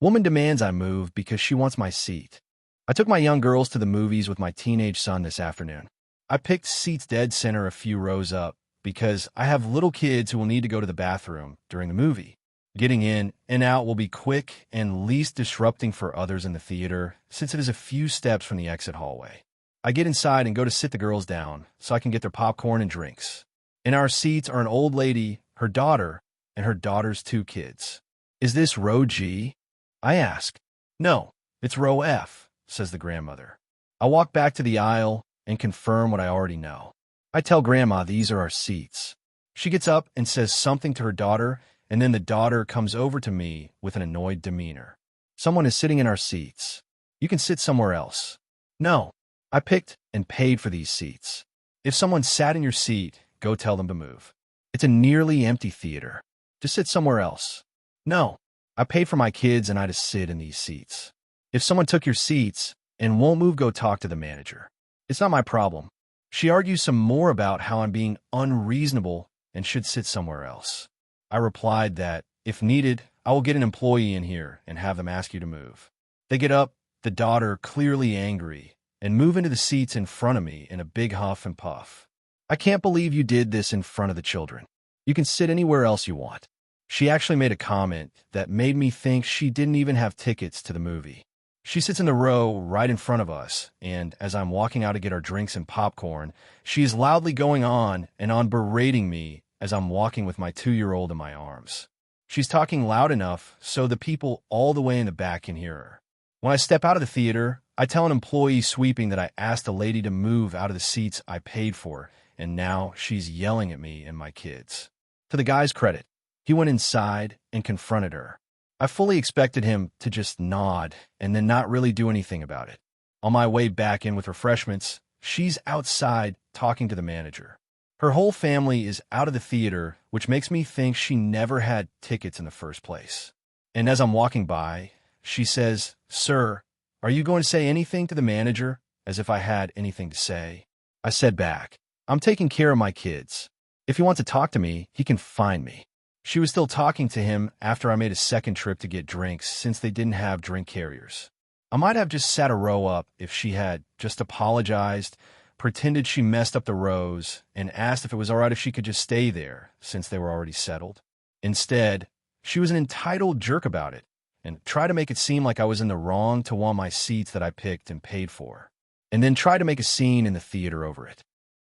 Woman demands I move because she wants my seat. I took my young girls to the movies with my teenage son this afternoon. I picked seats dead center a few rows up because I have little kids who will need to go to the bathroom during the movie. Getting in and out will be quick and least disrupting for others in the theater since it is a few steps from the exit hallway. I get inside and go to sit the girls down so I can get their popcorn and drinks. In our seats are an old lady, her daughter, and her daughter's two kids. Is this row G? I ask. No, it's row F, says the grandmother. I walk back to the aisle and confirm what I already know. I tell Grandma these are our seats. She gets up and says something to her daughter, and then the daughter comes over to me with an annoyed demeanor. Someone is sitting in our seats. You can sit somewhere else. No, I picked and paid for these seats. If someone sat in your seat, go tell them to move. It's a nearly empty theater. Just sit somewhere else. No, I paid for my kids and I just sit in these seats. If someone took your seats and won't move, go talk to the manager. It's not my problem. She argues some more about how I'm being unreasonable and should sit somewhere else. I replied that, if needed, I will get an employee in here and have them ask you to move. They get up, the daughter clearly angry, and move into the seats in front of me in a big huff and puff. I can't believe you did this in front of the children. You can sit anywhere else you want. She actually made a comment that made me think she didn't even have tickets to the movie. She sits in the row right in front of us, and as I'm walking out to get our drinks and popcorn, she is loudly going on and on berating me as I'm walking with my 2-year-old in my arms. She's talking loud enough so the people all the way in the back can hear her. When I step out of the theater, I tell an employee sweeping that I asked the lady to move out of the seats I paid for, and now she's yelling at me and my kids. To the guy's credit, he went inside and confronted her. I fully expected him to just nod and then not really do anything about it. On my way back in with refreshments, she's outside talking to the manager. Her whole family is out of the theater, which makes me think she never had tickets in the first place. And as I'm walking by, she says, "Sir, are you going to say anything to the manager?" As if I had anything to say. I said back, "I'm taking care of my kids. If he wants to talk to me, he can find me." She was still talking to him after I made a second trip to get drinks since they didn't have drink carriers. I might have just sat a row up if she had just apologized, pretended she messed up the rows, and asked if it was all right if she could just stay there since they were already settled. Instead, she was an entitled jerk about it and tried to make it seem like I was in the wrong to want my seats that I picked and paid for, and then tried to make a scene in the theater over it.